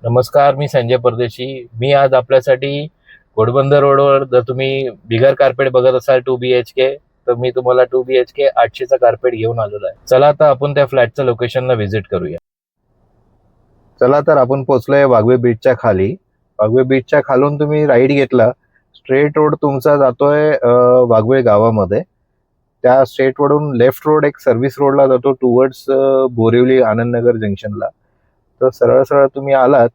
नमस्कार, मी संजय परदेशी. मी आज आपल्यासाठी घोडबंदर रोडवर जर तुम्ही बिगर कार्पेट बघत असाल 2 BHK, तर मी तुम्हाला 2 BHK 800चा कार्पेट घेऊन आलेलो आहे. चला आता आपण त्या फ्लॅटच्या लोकेशनला व्हिजिट करूया. चला तर आपण पोहोचलोय वाघवे बीचच्या खाली. वाघवे बीचच्या खालून तुम्ही राईट घेतला, स्ट्रेट रोड तुमचा जातोय वाघवे गावामध्ये. त्या स्ट्रेट रोडून लेफ्ट रोड एक सर्व्हिस रोडला जातो टुवर्ड्स बोरिवली आनंदनगर जंक्शनला. तर सरळ सरळ तुम्ही आलात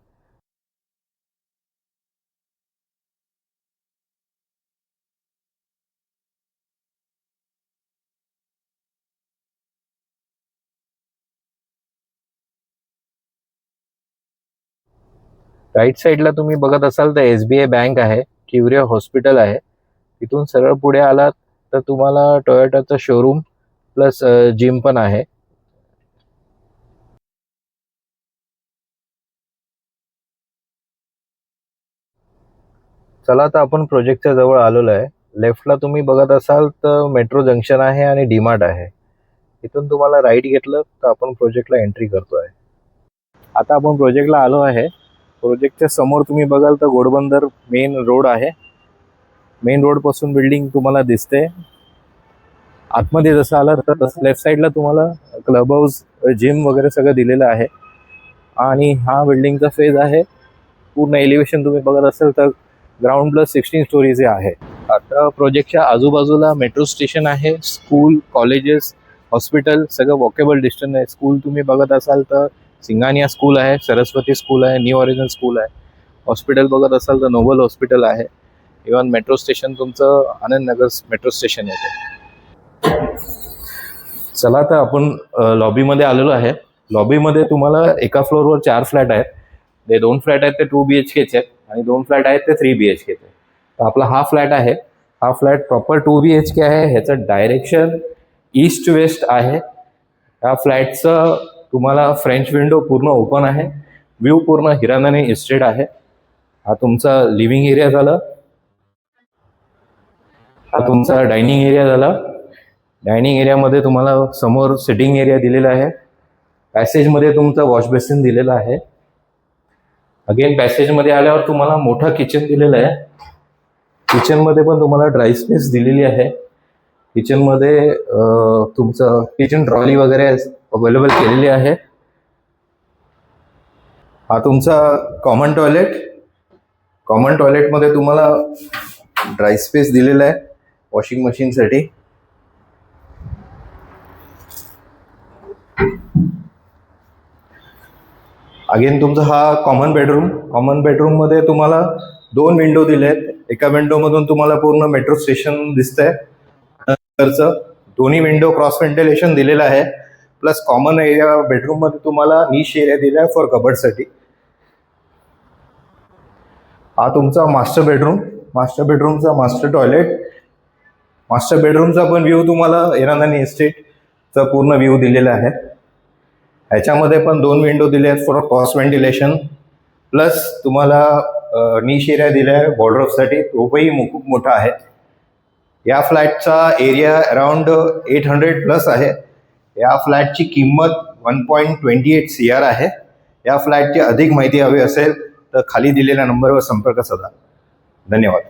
राईट साईडला तुम्ही बघत असाल तर SBI बँक आहे, किवरे हॉस्पिटल आहे. तिथून सरळ पुढे आलात तर तुम्हाला टोयोटाचं शोरूम प्लस जिम पण आहे. चला तर आपण प्रोजेक्टच्या जवळ आलेलो आहे. लेफ्टला तुम्ही बघत असाल तर मेट्रो जंक्शन आहे आणि डीमार्ट आहे. इथून तुम्हाला राईट घेतलं तर आपण प्रोजेक्टला एंट्री करतोय. आता आपण प्रोजेक्टला आलो आहे. प्रोजेक्टच्या समोर तुम्ही बघाल तर घोडबंदर मेन रोड आहे. मेन रोड पासून बिल्डिंग तुम्हाला दिसते. आतमध्ये जसं आलं तर लेफ्ट साईडला तुम्हाला क्लब हाऊस, जिम वगैरे सगळं दिलेलं आहे. आणि हा बिल्डिंगचा फेज आहे. पूर्ण एलिव्हेशन तुम्ही बघत असाल तर ग्राउंड प्लस 16 स्टोरीज आहे. आता प्रोजेक्टच्या आजूबाजूला मेट्रो स्टेशन आहे, स्कूल, कॉलेजेस, हॉस्पिटल सगळं वॉकेबल डिस्टन्स आहे. स्कूल तुम्ही बघत असाल तर सिंगानिया स्कूल आहे, सरस्वती स्कूल आहे, न्यू ओरिजिनल स्कूल आहे. हॉस्पिटल बघत असाल तर नोबल हॉस्पिटल आहे. इव्हन मेट्रो स्टेशन तुमचं आनंदनगर मेट्रो स्टेशन येते. चला तर आपण लॉबीमध्ये आलेलो आहे. लॉबीमध्ये तुम्हाला एका फ्लोअरवर 4 फ्लॅट आहेत. जे 2 फ्लॅट आहेत ते 2 BHKचे आहेत आणि 2 फ्लॅट आहेत ते 3 BHKचे. तर आपला हा फ्लॅट आहे. हा फ्लॅट प्रॉपर 2 BHK आहे. ह्याचं डायरेक्शन ईस्ट वेस्ट आहे. या फ्लॅटचं तुम्हाला फ्रेंच विंडो पूर्ण ओपन आहे. व्ह्यू पूर्ण हिरानंदी इस्टेट आहे. हा तुमचा लिव्हिंग एरिया झाला. हा तुमचा डायनिंग एरिया झाला. डायनिंग एरियामध्ये तुम्हाला समोर सिटिंग एरिया दिलेला आहे. पॅसेजमध्ये तुमचा वॉश बेसिन दिलेला आहे. अगेन पॅसेजमध्ये आल्यावर तुम्हाला मोठा किचन दिलेलं आहे. किचनमध्ये पण तुम्हाला ड्राय स्पेस दिलेली आहे. किचनमध्ये तुमचं किचन ट्रॉली वगैरे अवेलेबल केलेली आहे. हा तुमचा कॉमन टॉयलेट. कॉमन टॉयलेटमध्ये तुम्हाला ड्राय स्पेस दिलेला आहे वॉशिंग मशीनसाठी. अगेन तुमचा हा कॉमन बेडरूम. कॉमन बेडरूममध्ये तुम्हाला 2 विंडो दिले आहेत. एका विंडोमधून तुम्हाला पूर्ण मेट्रो स्टेशन दिसतंय. दोन्ही विंडो क्रॉस व्हेंटिलेशन दिलेलं आहे. प्लस कॉमन एरिया बेडरूममध्ये तुम्हाला निश एरिया दिला आहे फॉर कबर्डसाठी. हा तुमचा मास्टर बेडरूम. मास्टर बेडरूमचा मास्टर टॉयलेट. मास्टर बेडरूमचा पण व्ह्यू तुम्हाला हिरानंदी इस्टेटचा पूर्ण व्ह्यू दिलेला आहे. ह्याच्यामध्ये पण 2 विंडो दिले आहेत फॉर क्रॉस व्हेंटिलेशन. प्लस तुम्हाला निश एरिया दिला आहे वॉर्डरोबसाठी. तोही खूप मोठा आहे. या फ्लॅटचा एरिया अराउंड 800 प्लस आहे. या फ्लॅटची किंमत 1.28 CR आहे. या फ्लॅटची अधिक माहिती हवी असेल तर खाली दिलेल्या नंबरवर संपर्क साधा. धन्यवाद.